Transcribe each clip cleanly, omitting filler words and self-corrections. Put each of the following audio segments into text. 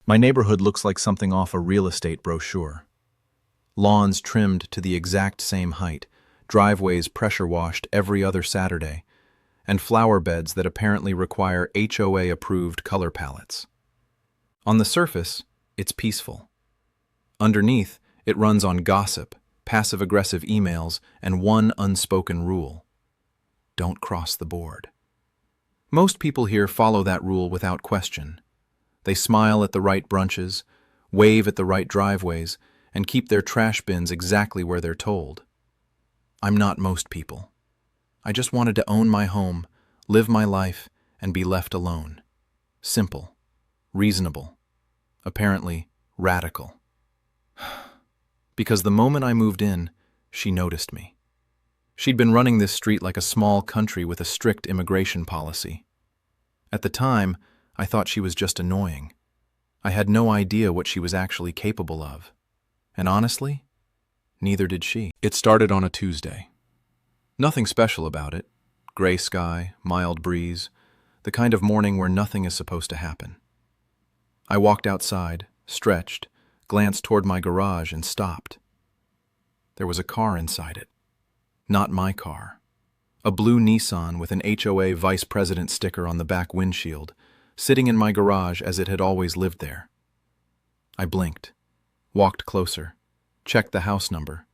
My neighborhood looks like something off a real estate brochure. Lawns trimmed to the exact same height, driveways pressure-washed every other Saturday, and flower beds that apparently require HOA-approved color palettes. On the surface, it's peaceful. Underneath, it runs on gossip, passive-aggressive emails, and one unspoken rule: don't cross the board. Most people here follow that rule without question. They smile at the right brunches, wave at the right driveways, and keep their trash bins exactly where they're told. I'm not most people. I just wanted to own my home, live my life, and be left alone. Simple, reasonable, apparently radical. Because the moment I moved in, she noticed me. She'd been running this street like a small country with a strict immigration policy. At the time, I thought she was just annoying. I had no idea what she was actually capable of. And honestly, neither did she. It started on a Tuesday. Nothing special about it. Gray sky, mild breeze, the kind of morning where nothing is supposed to happen. I walked outside, stretched, glanced toward my garage, and stopped. There was a car inside it. Not my car. A blue Nissan with an HOA vice president sticker on the back windshield, sitting in my garage as it had always lived there. I blinked, walked closer, checked the house number,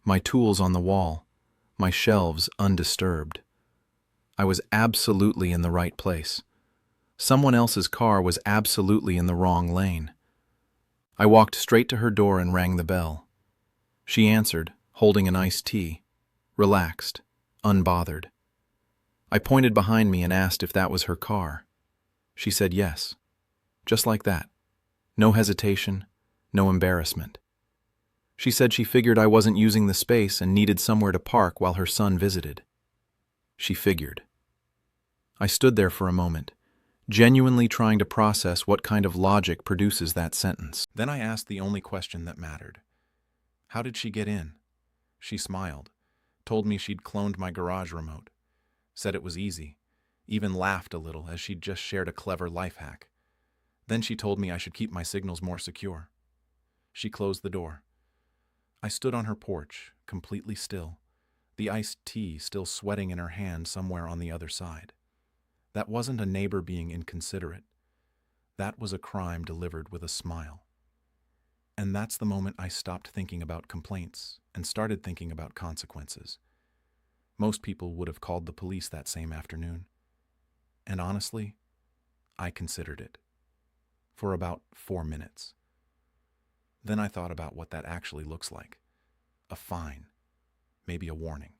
my tools on the wall, my shelves undisturbed. I was absolutely in the right place. Someone else's car was absolutely in the wrong lane. I walked straight to her door and rang the bell. She answered, holding an iced tea, relaxed, unbothered. I pointed behind me and asked if that was her car. She said yes. Just like that. No hesitation, no embarrassment. She said she figured I wasn't using the space and needed somewhere to park while her son visited. She figured. I stood there for a moment, genuinely trying to process what kind of logic produces that sentence. Then I asked the only question that mattered. How did she get in? She smiled, told me she'd cloned my garage remote, said it was easy, even laughed a little as she'd just shared a clever life hack. Then she told me I should keep my signals more secure. She closed the door. I stood on her porch, completely still, the iced tea still sweating in her hand somewhere on the other side. That wasn't a neighbor being inconsiderate. That was a crime delivered with a smile. And that's the moment I stopped thinking about complaints and started thinking about consequences. Most people would have called the police that same afternoon. And honestly, I considered it. For about 4 minutes. Then I thought about what that actually looks like. A fine. Maybe a warning.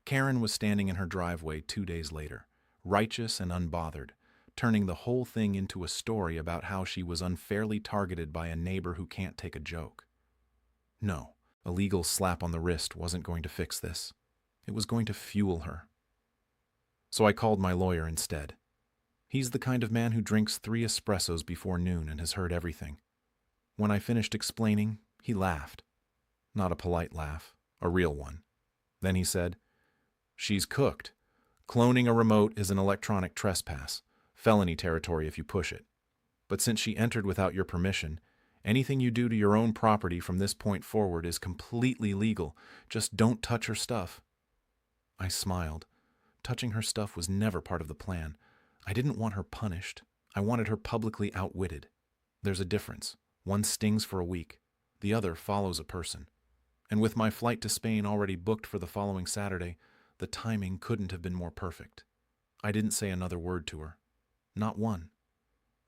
Karen was standing in her driveway 2 days later, righteous and unbothered, turning the whole thing into a story about how she was unfairly targeted by a neighbor who can't take a joke. No, a legal slap on the wrist wasn't going to fix this. It was going to fuel her. So I called my lawyer instead. He's the kind of man who drinks 3 espressos before noon and has heard everything. When I finished explaining, he laughed. Not a polite laugh, a real one. Then he said, "She's cooked. Cloning a remote is an electronic trespass, felony territory if you push it. But since she entered without your permission, anything you do to your own property from this point forward is completely legal. Just don't touch her stuff." I smiled. Touching her stuff was never part of the plan. I didn't want her punished. I wanted her publicly outwitted. There's a difference. One stings for a week. The other follows a person. And with my flight to Spain already booked for the following Saturday, the timing couldn't have been more perfect. I didn't say another word to her. Not one.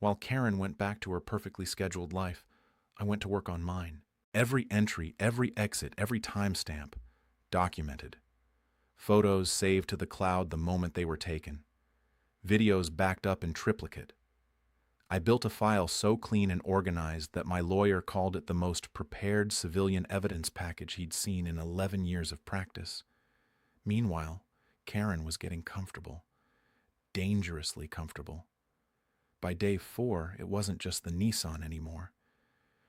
While Karen went back to her perfectly scheduled life, I went to work on mine. Every entry, every exit, every timestamp, documented. Photos saved to the cloud the moment they were taken. Videos backed up in triplicate. I built a file so clean and organized that my lawyer called it the most prepared civilian evidence package he'd seen in 11 years of practice. Meanwhile, Karen was getting comfortable. Dangerously comfortable. By day 4, it wasn't just the Nissan anymore.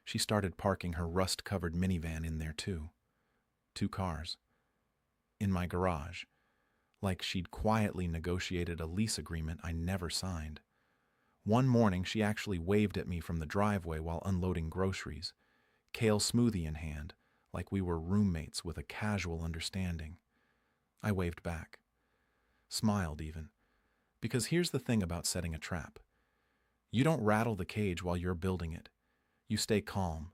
She started parking her rust-covered minivan in there too. 2 cars. In my garage. Like she'd quietly negotiated a lease agreement I never signed. One morning, she actually waved at me from the driveway while unloading groceries, kale smoothie in hand, like we were roommates with a casual understanding. I waved back, smiled even, because here's the thing about setting a trap. You don't rattle the cage while you're building it. You stay calm.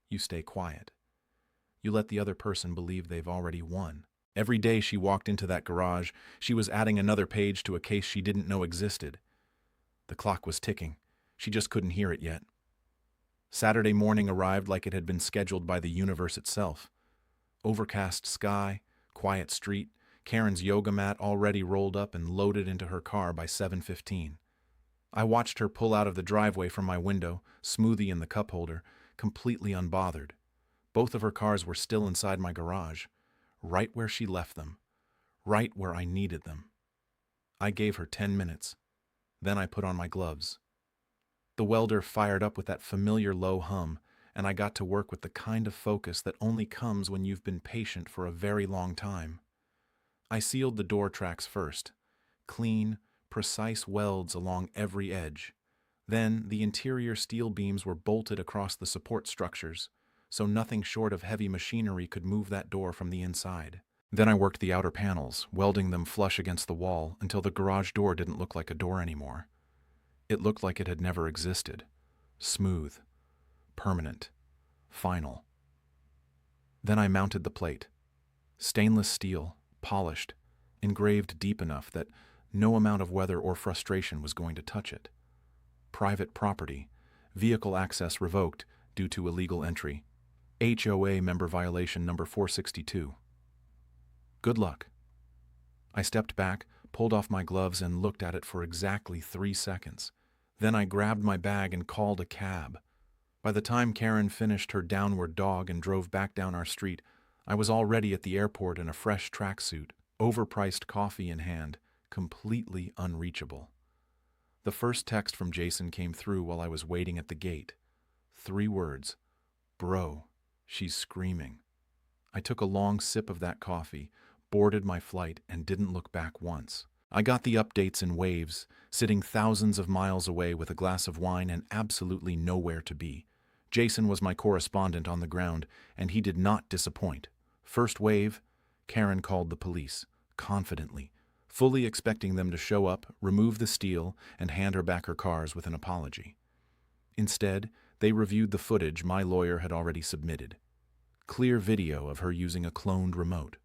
You stay quiet. You let the other person believe they've already won. Every day she walked into that garage, she was adding another page to a case she didn't know existed. The clock was ticking. She just couldn't hear it yet. Saturday morning arrived like it had been scheduled by the universe itself. Overcast sky, quiet street, Karen's yoga mat already rolled up and loaded into her car by 7:15. I watched her pull out of the driveway from my window, smoothie in the cup holder, completely unbothered. Both of her cars were still inside my garage, right where she left them, right where I needed them. I gave her 10 minutes. Then I put on my gloves. The welder fired up with that familiar low hum, and I got to work with the kind of focus that only comes when you've been patient for a very long time. I sealed the door tracks first, clean, precise welds along every edge. Then the interior steel beams were bolted across the support structures, so nothing short of heavy machinery could move that door from the inside. Then I worked the outer panels, welding them flush against the wall until the garage door didn't look like a door anymore. It looked like it had never existed. Smooth, permanent, final. Then I mounted the plate. Stainless steel, polished, engraved deep enough that no amount of weather or frustration was going to touch it. Private property, vehicle access revoked due to illegal entry. HOA member violation number 462. Good luck. I stepped back, pulled off my gloves, and looked at it for exactly 3 seconds. Then I grabbed my bag and called a cab. By the time Karen finished her downward dog and drove back down our street, I was already at the airport in a fresh tracksuit, overpriced coffee in hand, completely unreachable. The first text from Jason came through while I was waiting at the gate. 3 words. Bro, she's screaming. I took a long sip of that coffee, boarded my flight, and didn't look back once. I got the updates in waves, sitting thousands of miles away with a glass of wine and absolutely nowhere to be. Jason was my correspondent on the ground, and he did not disappoint. First wave, Karen called the police, confidently, fully expecting them to show up, remove the steel, and hand her back her cars with an apology. Instead, they reviewed the footage my lawyer had already submitted. Clear video of her using a cloned remote.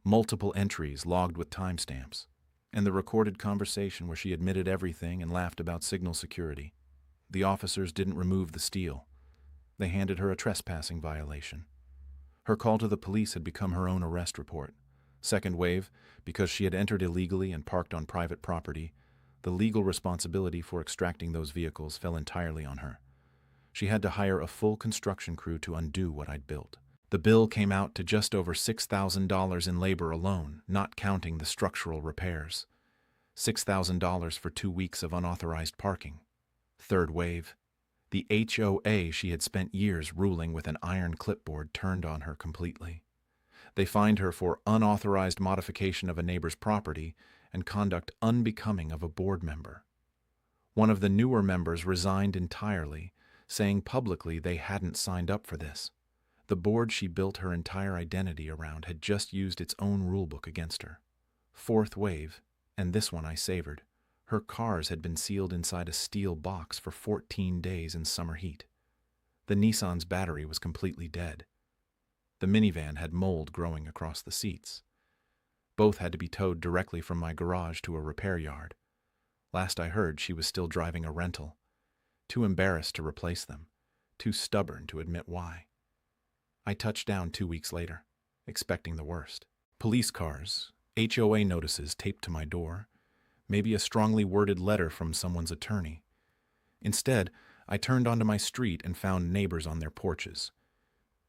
Multiple entries logged with timestamps. And the recorded conversation where she admitted everything and laughed about signal security. The officers didn't remove the steel. They handed her a trespassing violation. Her call to the police had become her own arrest report. Second wave, because she had entered illegally and parked on private property, the legal responsibility for extracting those vehicles fell entirely on her. She had to hire a full construction crew to undo what I'd built. The bill came out to just over $6,000 in labor alone, not counting the structural repairs. $6,000 for 2 weeks of unauthorized parking. Third wave. The HOA she had spent years ruling with an iron clipboard turned on her completely. They fined her for unauthorized modification of a neighbor's property and conduct unbecoming of a board member. One of the newer members resigned entirely, saying publicly they hadn't signed up for this. The board she built her entire identity around had just used its own rulebook against her. Fourth wave, and this one I savored. Her cars had been sealed inside a steel box for 14 days in summer heat. The Nissan's battery was completely dead. The minivan had mold growing across the seats. Both had to be towed directly from my garage to a repair yard. Last I heard, she was still driving a rental. Too embarrassed to replace them. Too stubborn to admit why. I touched down 2 weeks later, expecting the worst. Police cars, HOA notices taped to my door, maybe a strongly worded letter from someone's attorney. Instead, I turned onto my street and found neighbors on their porches,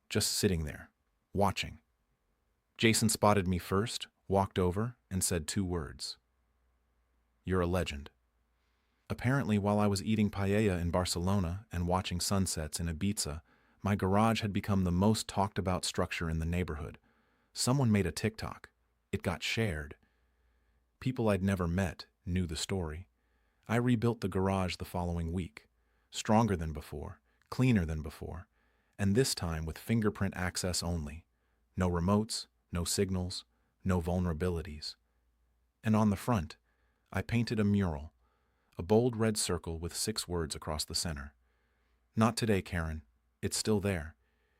just sitting there, watching. Jason spotted me first, walked over, and said 2 words. You're a legend. Apparently, while I was eating paella in Barcelona and watching sunsets in Ibiza, my garage had become the most talked about structure in the neighborhood. Someone made a TikTok. It got shared. People I'd never met knew the story. I rebuilt the garage the following week, stronger than before, cleaner than before, and this time with fingerprint access only. No remotes, no signals, no vulnerabilities. And on the front, I painted a mural, a bold red circle with 6 words across the center. Not today, Karen. It's still there.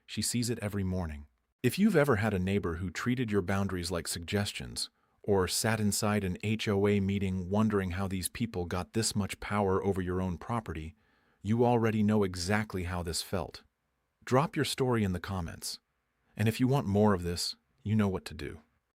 She sees it every morning. If you've ever had a neighbor who treated your boundaries like suggestions, or sat inside an HOA meeting wondering how these people got this much power over your own property, you already know exactly how this felt. Drop your story in the comments. And if you want more of this, you know what to do.